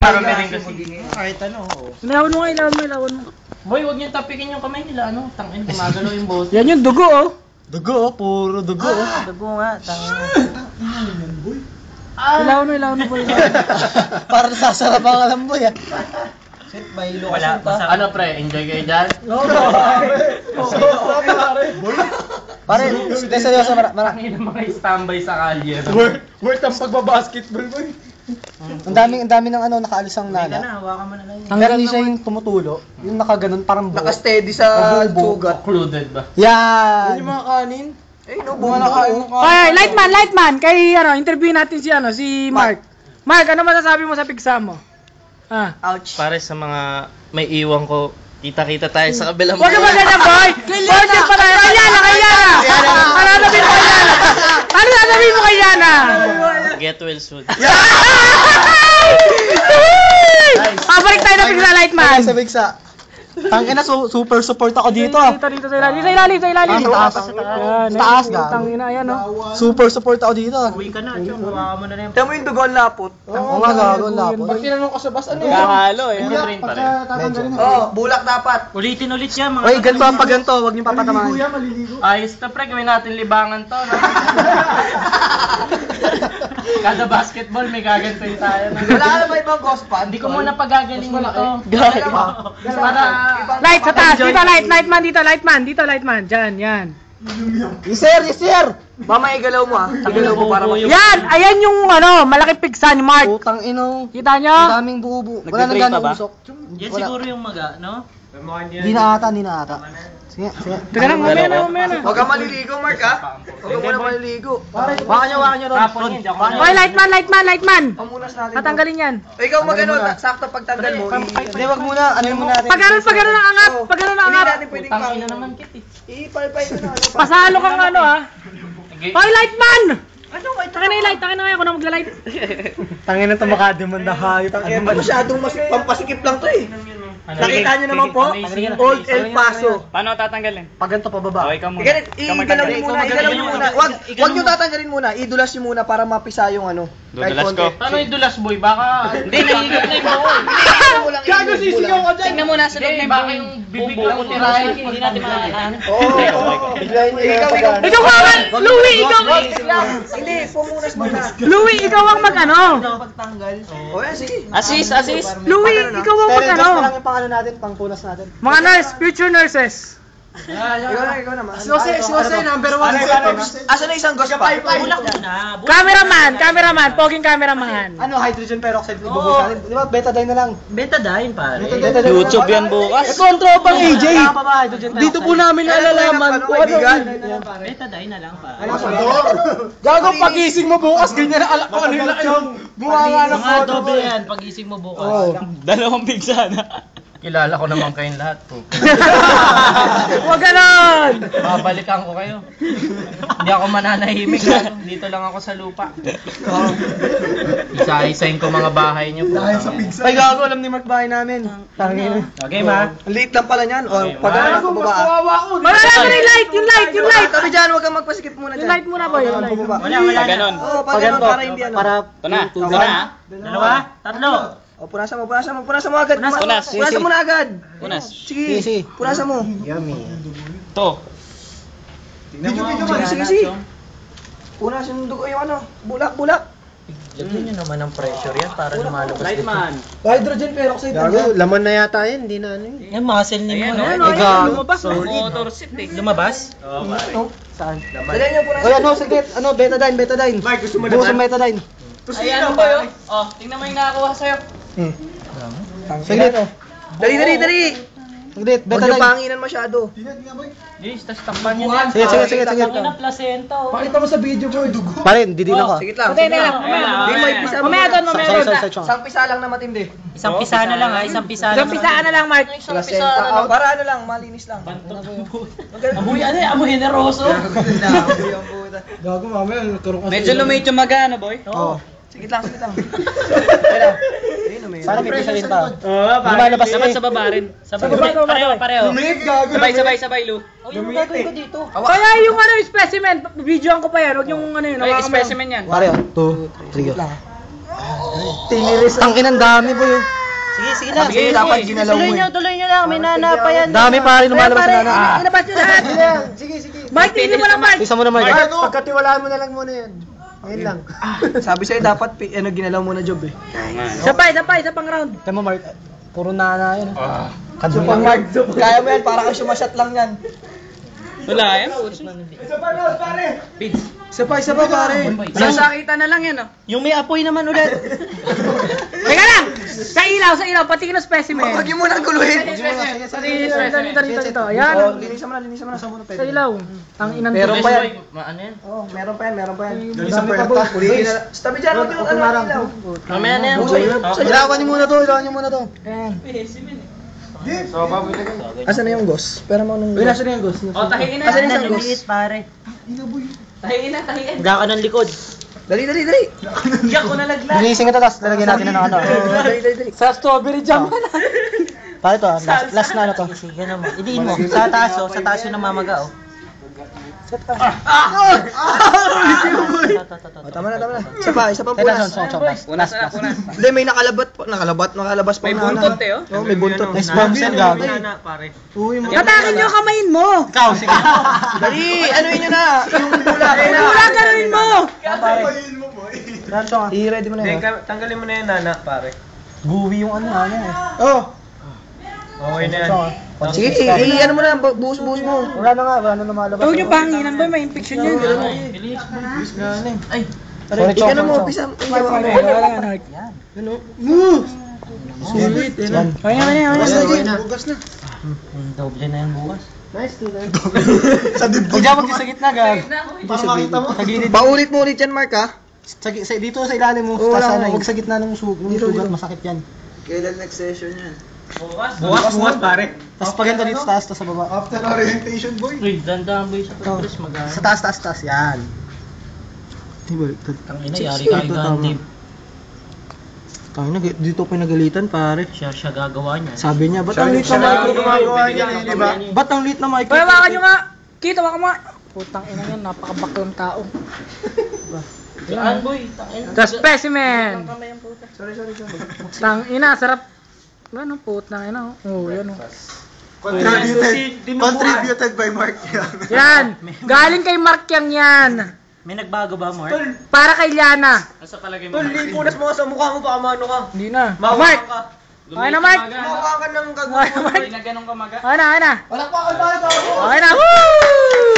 Karamihan kasi. Kahit ano. Ilawan mo nga, ilawan mo. Boy, huwag niyong tapikin yung kamay nila, ano? Tangin, gumagalaw yung bote. Yan yung dugo, oh. Dugo, puro dugo. Dugo nga, ilawan mo, boy. Para sasarap ang alamboy, ah. Shit, may Wala, ano pre, enjoy kayo dyan? Pare, seryoso, Tangin ng mga standby sa kalye. Worth ang pagbabasketball, boy. Ang dami ng ano, nakaalis ang nana. hawakan mo na lang. Pero hindi siya yung tumutulo. Yung nakaganon, parang buo. Naka-steady sa sugat. Occluded ba? Yan! Yung mga kanin. Bunga nakain mo. Ay, Lightman. Kay, interview natin si Mark. Mark, ano masasabi mo sa pigsa mo? Ouch. Para sa mga may iwan ko, kita-kita tayo sa kabilang Huwag ka maganda, boy! Border pa tayo! Kay Yana! Ano sabihin mo kay Yana? Ano sabihin mo kay Yana? Get well soon. Balik tayo na pigsa, Lightman! Sa bigsa. Tangina, super support ako dito. Dito sa ilalim. Taas. Yan, Taas, tangina, ayan, oh. Super support ako dito. Uwi ka na, Chong. Hawakan mo na lang. Tiyan mo yung dugo ang lapot. Oo nga, gago, lapot. Pag tinanong ka sa bus, ano Kakalo eh. Brain pa rin. Bulak dapat. Ulitin ulit yan, mga... Oy, ganito ang pagganto, wag niyo papatamahan. Ayos na pre, gawin natin libangan to. No? Kada basketball may gagantoy tayo. No? Wala ka na ba ibang ghost pan? Hindi ko muna pagagaling ito. Para... Light, sa taas! Dito, Lightman! Dito, Lightman! Diyan, yan. Yes sir! Mama, igalaw mo Igalaw mo para Yan! Ayan yung, malaking pigsa ni Mark. Putang ino. Kita nyo? Ang daming buo. Wala nang ganang usok. Yan siguro yung maga, no? Hindi na ata. Sige. Teka lang, mamaya na. Huwag kang maliligo, Mark, ha? Huwag kang muna maliligo. Wakan nyo ron. Hoy, Lightman! Pamunas natin. Tatanggalin yan. Ikaw magano, sakto pagtanggal mo. Hindi, wag muna. Ano muna natin? Pag ganun ang angat! Hindi natin pwedeng Tangina naman kit eh. Ipalpay mo na. Pasalo kang Hoy, Lightman! Tangin na yung light, ako na magla-light. Tangin na tumakademand na hayop. Kaya masyadong pampasikip lang to eh. Nakita nyo naman po, Old El Paso. Paano tatanggalin? Pag ganito pababa. Ikaw muna. Igalaw nyo muna. Huwag nyo tatanggalin muna. Idulas nyo muna para mapisa yung ano. Dudulas ko. Paano idulas boy? Baka... Hindi, nahigap na yung buo. Gago sisigaw ka dyan. Tingnan mo nasa loob ng baka yung bibig lang ko tirahin. Hindi natin makakahan. Ikaw ka! Louie, ikaw! Hindi, pumunas muna. Louie, ikaw ang mag-ano? Pagtanggal. O yan, sige. Assist. Louie, ikaw ang mag-ano? Pero lang yung pangano natin, pangpunas natin. Mga nurse, future nurses. Ikaw na. Sinosay, number 1. Asa na isang ghost pa? Bulak muna. Cameraman, poging cameraman. Ano, hydrogen peroxide ibubuhos natin. Di ba, betadine na lang. Betadine pare. Betadine YouTube yan bukas. Ito ang tropang AJ. Dito po namin nalalaman kung ano. Betadine na lang pare. Gago, pagising mo bukas, ganyan na alak ko ano yung bunganga ng Mga doble yan pagising mo bukas. Dalawang pigsa na. Kilala ko naman kayong lahat po. Huwag ganon! Babalikan ko kayo. Hindi ako mananahimik. Dito lang ako sa lupa. Isa-isahin ko mga bahay niyo po. Ay, gago, alam ni Mark bahay namin. Tangin. Okay ma? Ang liit lang pala niyan. O, pag-alas ko baba. Wala yung light! Yung light! Tabi dyan, huwag kang magpasikip muna Yung dyan. light muna boy, yung light. Wala ganon. Oo, pag ganun, para hindi ano. Ito na. Dalawa? Tatlo? O, punasan mo agad. Punas. Punasan mo na agad. Punas. Sige, punasan mo. Yummy. Ito. Sige. Punasan yung dugo yung ano. Bulak. Lagyan nyo naman ng pressure yan para lumalabas dito. Lightman. Hydrogen peroxide. Gago, laman na yata yun, hindi na ano yun. Yan, muscle ni mo. Lumabas. Motor seat eh. Lumabas? Oo, Saan? Dalihan nyo punasan. Oy, ano, saglit. Ano, betadine. Mike, gusto mo Bukas ang betadine. Ay, ano ba yun? Oh, tingnan mo yung nakakuha sa'yo. Saglit. Dali. Saglit, Huwag nyo betadine. panginan masyado. Yes, tas takpan nyo yan. Sige. Ang ina placenta oh. Pakita mo sa video ko, dugo. Pare, didin ako. Sige lang. Mamaya. May pisa mo. Mamaya doon. Isang pisa lang na matindi. Isang pisa na lang ha, isang pisa Isang pisaan na lang, Mark. Placenta. Para ano lang, malinis lang. Amoy ano eh, amoy generoso. Gago, mamaya, turok ka. Medyo lumate yung maga, ano boy? Oo. Sige lang. Sana may pisa rin pa. Oo, Lumalabas dapat eh. sa baba rin. Pareho. Sabay. Lu. Yung gagawin ko dito. Kaya yung specimen, videoan ko pa yan. Huwag yung ano yun. Ay, specimen yan. Pare, 2, 3. Tiniris. Tangin ang dami boy. Sige Sabi sa'yo, dapat ginalaw mo eh. Tuloy nyo lang. May nana pa yan. Dami pare lumalabas na nana. Inabas nyo lahat. Sige. Mike, tingin mo lang, Mike. Isa mo na Mark. Pagkatiwalaan mo na lang muna yan. Ngayon lang. Sabi sa'yo, dapat ginalaw mo na job eh. Isa pang round. Kaya mo Mark, puro nana yun. Super Mark, kaya mo yan, para kang sumasyat lang yan. Wala yan. Isa pa pare. Sasakita na lang yan, oh. Yung may apoy naman ulit. Teka lang! Sa ilaw, pati ng specimen. Huwag mo nang guluhin. Dito. Ayan. Linisan mo na. Sa ilaw. Ang inang Meron pa yan. Ano yan? Oo, meron pa yan. Linisan pa yan. Pulihin na. Tabi dyan, huwag yung ilaw. Mamaya na yan. Ilawan niyo muna to. Ayan. Asan na yung ghost? Pero mo nung... Nasa na yung ghost? Tahiin Asan na yung Lumiit, ghost? pare. Tahiin. Higa ka ng likod. Dali. Iyak ko nalaglag. Ginising ito tapos lalagyan natin ng ano. Dali. Sa strawberry jam na. Pare to, last na ano to. Sige naman. Idiin mo. Sa taas yun namamaga, oh. Tama na. Isa pa punas. Last. Hindi, may nakalabas pa. May buntot eh, oh. Oo, may buntot. Nice bomb yan gago. Katakin nyo kamayin mo. Ikaw, sige. Dali, ano yun na? Yung bula. Wala gano'n mo. I-ready mo na yun. Tanggalin mo na yan, Nana, pare. Guwi yung ano yan eh. Oh. Okay na yan. Sige, ano mo na, buhos mo. Wala na lumalabas. Huwag nyo panginan ba? May infection yun. Ay. Sorry, Ika na mo, Chong. pisa. Sulit. Yan. Kaya. Bugas na. Doble na yan bukas. Sa dibdib. Huwag dyan sa gitna, gag. Para makita mo. Sa gilid. Paulit mo ulit yan, Mark, ha? Dito sa ilalim mo. Oo, Tas wala. huwag sa gitna ng sugat, masakit yan. Kailan next session yan? Bukas, pare. Tapos pag ganito dito, taas, tas sa baba. After orientation, boy. Uy, dandahan boy sa pagpres mag-ano. Sa taas, yan. Tangina, yari ka ganti. Tangina, dito pinagalitan pare. Siya gagawa niya. Sabi niya, ba't ang lit na mic? gumagawa niya, di ba? Ba't ang lit na mic? Kaya wakan nyo nga. Kita waka mo. Putang ina yan. Napakabaklang tao. Saan boy? Tangina. The specimen. Sorry. Tang ina, sarap. Ano, putang ina. Oh, yan oh. Contributed by Mark. Yan. Galing kay Mark yan. May nagbago ba, Mark? Para kay Liana. Asa palagay mo? Tol, lipunas mo sa mukha mo, baka mano ka. Hindi na. Mawa Mark. ka. Okay na, Mark. Mawa ka ng Okay na, Mark. na ganun ka maga. Okay na. Wala pa ako tayo. Okay na. Woo!